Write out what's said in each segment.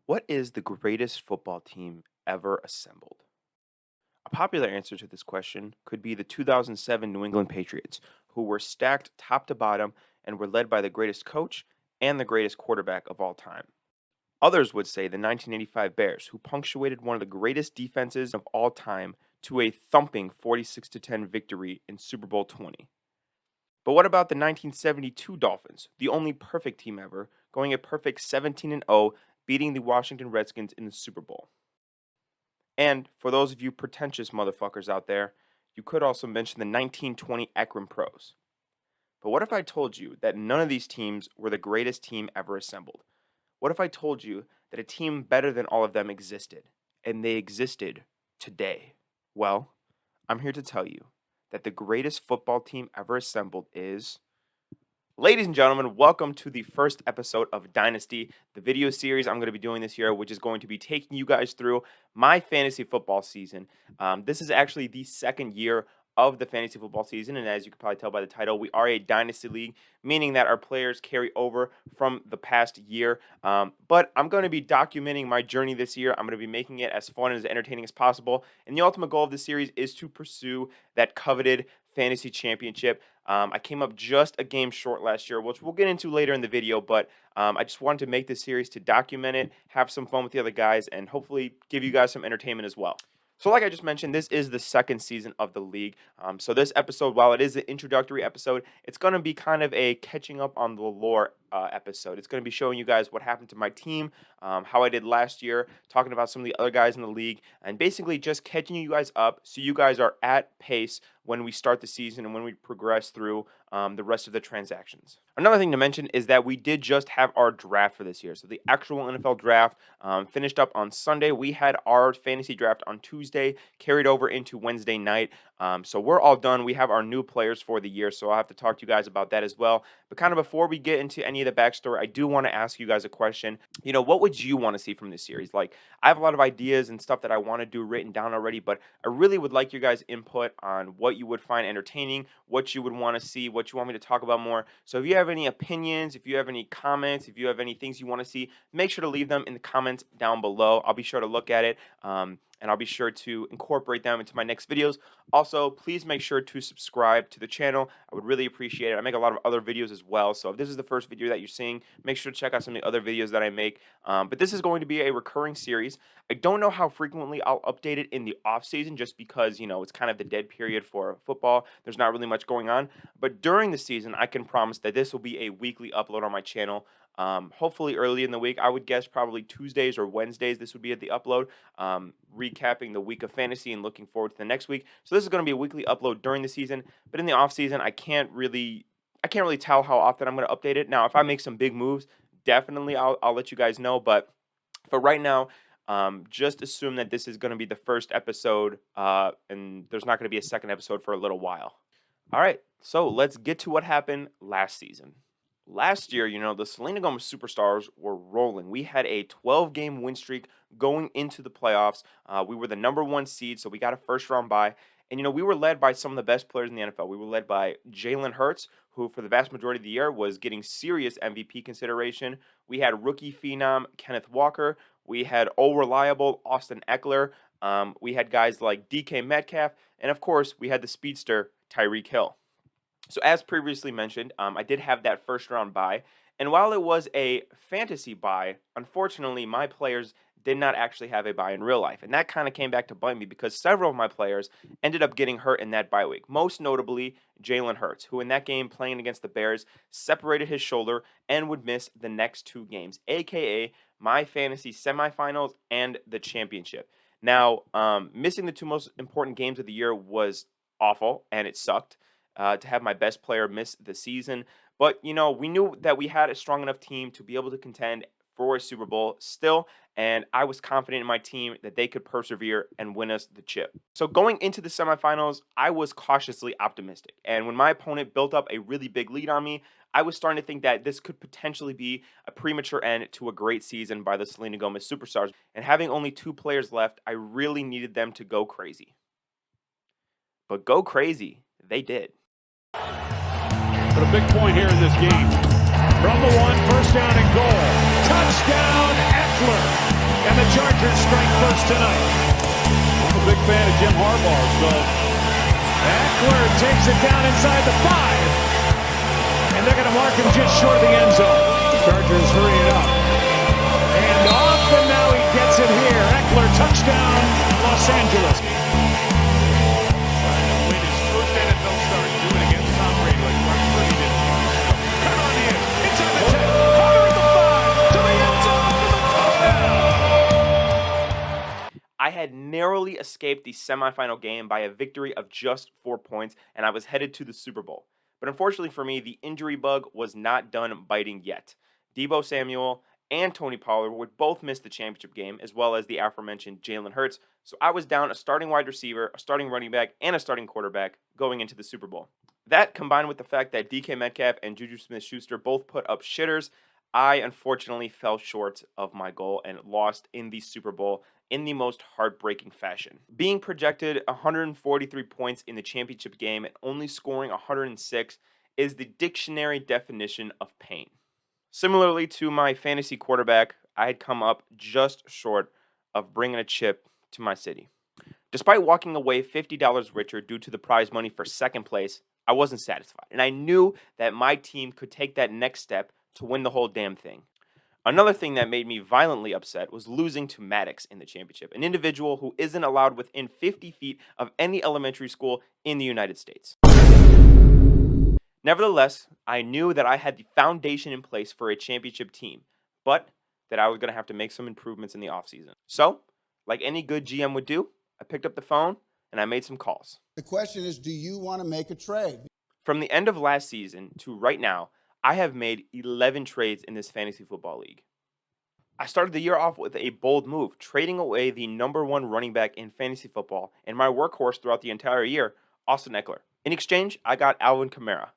What is the greatest football team ever assembled? A popular answer to this question could be the 2007 New England Patriots, who were stacked top to bottom and were led by the greatest coach and the greatest quarterback of all time. Others would say the 1985 Bears, who punctuated one of the greatest defenses of all time to a thumping 46 to 10 victory in Super Bowl 20. But what about the 1972 Dolphins, the only perfect team ever, going a perfect 17-0, beating the Washington Redskins in the Super Bowl? And for those of you pretentious motherfuckers out there, you could also mention the 1920 Akron Pros. But what if I told you that none of these teams were the greatest team ever assembled? What if I told you that a team better than all of them existed, and they existed today? Well, I'm here to tell you that the greatest football team ever assembled is, ladies and gentlemen, welcome to the first episode of Dynasty, the video series I'm going to be doing this year, which is going to be taking you guys through my fantasy football season. This is actually the second year of the fantasy football season, and as you can probably tell by the title, we are a Dynasty league, meaning that our players carry over from the past year. But I'm going to be documenting my journey this year. I'm going to be making it as fun and as entertaining as possible, and the ultimate goal of this series is to pursue that coveted fantasy championship. I came up just a game short last year, which we'll get into later in the video, but I just wanted to make this series to document it, have some fun with the other guys, and hopefully give you guys some entertainment as well. So like I just mentioned, this is the second season of the league. So this episode, while it is an introductory episode, it's going to be kind of a catching up on the lore episode. It's going to be showing you guys what happened to my team, how I did last year, talking about some of the other guys in the league, and basically just catching you guys up so you guys are at pace when we start the season and when we progress through the rest of the transactions. Another thing to mention is that we did just have our draft for this year. So the actual NFL draft finished up on Sunday. We had our fantasy draft on Tuesday, carried over into Wednesday night. So we're all done. We have our new players for the year, so I'll have to talk to you guys about that as well. But kind of before we get into any of the backstory, I do want to ask you guys a question. What would you want to see from this series? Like, I have a lot of ideas and stuff that I want to do written down already, but I really would like your guys' input on what you would find entertaining, what you would want to see, what you want me to talk about more. So if you have any opinions, if you have any comments, if you have any things you want to see, make sure to leave them in the comments down below. I'll be sure to look at it. And I'll be sure to incorporate them into my next videos. Also, please make sure to subscribe to the channel. I would really appreciate it. I make a lot of other videos as well, so if this is the first video that you're seeing, make sure to check out some of the other videos that I make. But this is going to be a recurring series. I don't know how frequently I'll update it in the off season, just because, it's kind of the dead period for football. There's not really much going on. But during the season, I can promise that this will be a weekly upload on my channel. Hopefully early in the week. I would guess probably Tuesdays or Wednesdays this would be at the upload, recapping the week of fantasy and looking forward to the next week. So this is going to be a weekly upload during the season, but in the off season I can't really tell how often I'm going to update it. Now if I make some big moves, definitely I'll let you guys know, but for right now, just assume that this is going to be the first episode, and there's not going to be a second episode for a little while. All right, so let's get to what happened last season. Last year, the Selena Gomez Superstars were rolling. We had a 12-game win streak going into the playoffs. We were the number one seed, so we got a first-round bye. And, we were led by some of the best players in the NFL. We were led by Jalen Hurts, who for the vast majority of the year was getting serious MVP consideration. We had rookie phenom Kenneth Walker. We had reliable Austin Eckler. We had guys like DK Metcalf. And, of course, we had the speedster Tyreek Hill. So as previously mentioned, I did have that first round bye, and while it was a fantasy bye, unfortunately my players did not actually have a bye in real life, and that kind of came back to bite me because several of my players ended up getting hurt in that bye week, most notably Jalen Hurts, who in that game playing against the Bears separated his shoulder and would miss the next two games, aka my fantasy semifinals and the championship. Now, missing the two most important games of the year was awful, and it sucked. To have my best player miss the season. But, we knew that we had a strong enough team to be able to contend for a Super Bowl still, and I was confident in my team that they could persevere and win us the chip. So going into the semifinals, I was cautiously optimistic. And when my opponent built up a really big lead on me, I was starting to think that this could potentially be a premature end to a great season by the Selena Gomez Superstars. And having only two players left, I really needed them to go crazy. But go crazy, they did. But a big point here in this game. From the one, first down and goal. Touchdown, Eckler. And the Chargers strike first tonight. I'm a big fan of Jim Harbaugh, so Eckler takes it down inside the 5. And they're going to mark him just short of the end zone. Chargers hurry it up. And off, and now he gets it here. Eckler, touchdown, Los Angeles. Win his first NFL start, do it against Tom Brady like Brock Purdy did. Cut on the edge, inside the 10, Carter at the 5, to the end zone for the touchdown. I had narrowly escaped the semifinal game by a victory of just 4 points, and I was headed to the Super Bowl. But unfortunately for me, the injury bug was not done biting yet. Deebo Samuel and Tony Pollard would both miss the championship game, as well as the aforementioned Jalen Hurts, so I was down a starting wide receiver, a starting running back, and a starting quarterback going into the Super Bowl. That, combined with the fact that DK Metcalf and Juju Smith-Schuster both put up shitters, I unfortunately fell short of my goal and lost in the Super Bowl in the most heartbreaking fashion. Being projected 143 points in the championship game and only scoring 106 is the dictionary definition of pain. Similarly to my fantasy quarterback, I had come up just short of bringing a chip to my city. Despite walking away $50 richer due to the prize money for second place, I wasn't satisfied, and I knew that my team could take that next step to win the whole damn thing. Another thing that made me violently upset was losing to Maddox in the championship, an individual who isn't allowed within 50 feet of any elementary school in the United States. Nevertheless, I knew that I had the foundation in place for a championship team, but that I was going to have to make some improvements in the offseason. So, like any good GM would do, I picked up the phone and I made some calls. The question is, do you want to make a trade? From the end of last season to right now, I have made 11 trades in this fantasy football league. I started the year off with a bold move, trading away the number 1 running back in fantasy football and my workhorse throughout the entire year, Austin Eckler. In exchange, I got Alvin Kamara.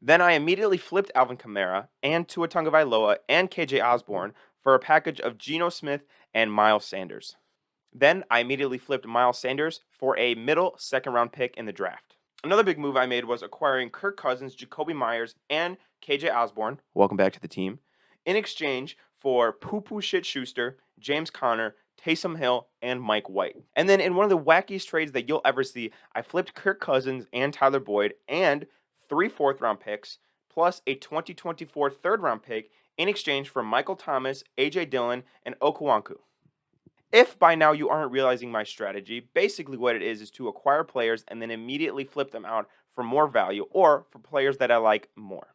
Then I immediately flipped Alvin Kamara and Tua Tagovailoa and KJ Osborne for a package of Geno Smith and Miles Sanders. Then I immediately flipped Miles Sanders for a middle second-round pick in the draft. Another big move I made was acquiring Kirk Cousins, Jacoby Myers, and KJ Osborne, welcome back to the team, in exchange for Poo-Poo Shit Schuster, James Conner, Taysom Hill, and Mike White. And then in one of the wackiest trades that you'll ever see, I flipped Kirk Cousins and Tyler Boyd and 3 fourth-round picks, plus a 2024 third-round pick in exchange for Michael Thomas, A.J. Dillon, and Okwanku. If by now you aren't realizing my strategy, basically what it is to acquire players and then immediately flip them out for more value or for players that I like more.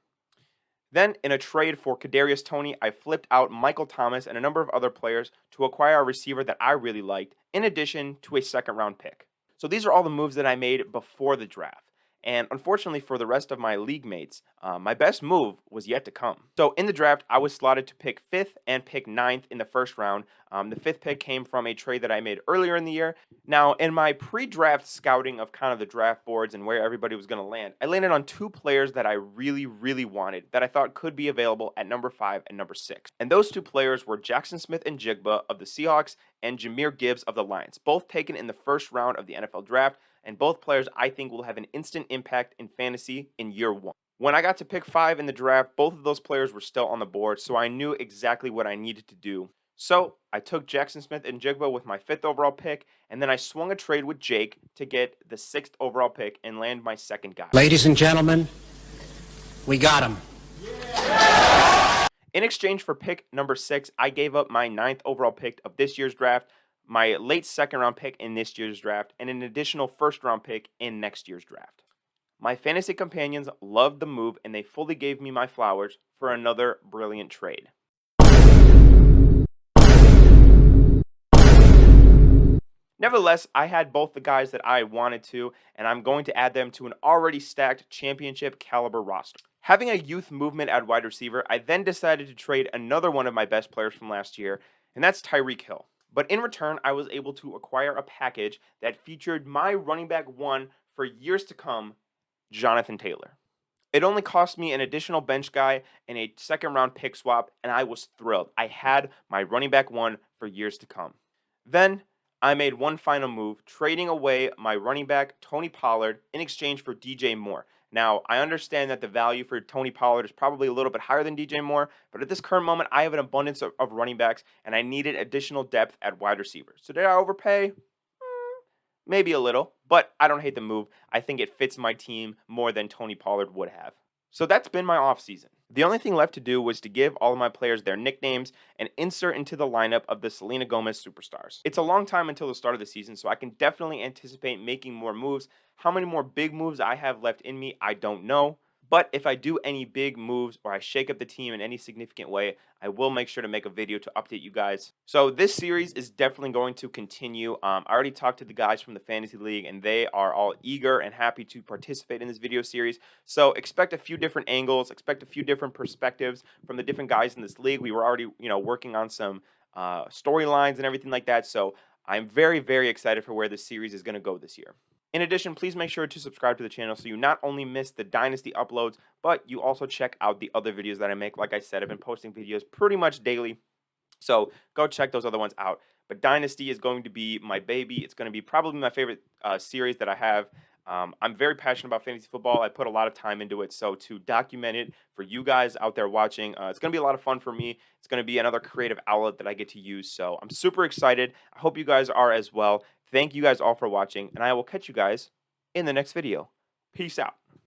Then, in a trade for Kadarius Toney, I flipped out Michael Thomas and a number of other players to acquire a receiver that I really liked, in addition to a second-round pick. So these are all the moves that I made before the draft. And unfortunately for the rest of my league mates, my best move was yet to come. So in the draft, I was slotted to pick 5th and pick 9th in the first round. The 5th pick came from a trade that I made earlier in the year. Now, in my pre-draft scouting of kind of the draft boards and where everybody was going to land, I landed on 2 players that I really, really wanted that I thought could be available at number 5 and number 6. And those 2 players were Jackson Smith and Jigba of the Seahawks and Jahmyr Gibbs of the Lions, both taken in the first round of the NFL draft. And both players I think will have an instant impact in fantasy in year 1. When I got to pick 5 in the draft, both of those players were still on the board, so I knew exactly what I needed to do. So I took Jackson Smith and Jigba with my 5th overall pick, and then I swung a trade with Jake to get the 6th overall pick and land my second guy. Ladies and gentlemen, we got him. In exchange for pick number 6, I gave up my 9th overall pick of this year's draft, my late second-round pick in this year's draft, and an additional first-round pick in next year's draft. My fantasy companions loved the move, and they fully gave me my flowers for another brilliant trade. Nevertheless, I had both the guys that I wanted to, and I'm going to add them to an already stacked championship caliber roster. Having a youth movement at wide receiver, I then decided to trade another one of my best players from last year, and that's Tyreek Hill. But in return, I was able to acquire a package that featured my running back 1 for years to come, Jonathan Taylor. It only cost me an additional bench guy and a second-round pick swap, and I was thrilled. I had my running back 1 for years to come. Then, I made one final move, trading away my running back, Tony Pollard, in exchange for DJ Moore, Now, I understand that the value for Tony Pollard is probably a little bit higher than DJ Moore, but at this current moment, I have an abundance of running backs, and I needed additional depth at wide receiver. So did I overpay? Maybe a little, but I don't hate the move. I think it fits my team more than Tony Pollard would have. So that's been my offseason. The only thing left to do was to give all of my players their nicknames and insert into the lineup of the Selena Gomez superstars. It's a long time until the start of the season, so I can definitely anticipate making more moves. How many more big moves I have left in me, I don't know. But if I do any big moves or I shake up the team in any significant way, I will make sure to make a video to update you guys. So this series is definitely going to continue. I already talked to the guys from the Fantasy League, and they are all eager and happy to participate in this video series. So expect a few different angles, expect a few different perspectives from the different guys in this league. We were already, working on some storylines and everything like that. So I'm very, very excited for where this series is going to go this year. In addition, please make sure to subscribe to the channel so you not only miss the Dynasty uploads, but you also check out the other videos that I make. Like I said, I've been posting videos pretty much daily, so go check those other ones out. But Dynasty is going to be my baby. It's going to be probably my favorite series that I have. I'm very passionate about fantasy football. I put a lot of time into it. So to document it for you guys out there watching, it's going to be a lot of fun for me. It's going to be another creative outlet that I get to use. So I'm super excited. I hope you guys are as well. Thank you guys all for watching, and I will catch you guys in the next video. Peace out.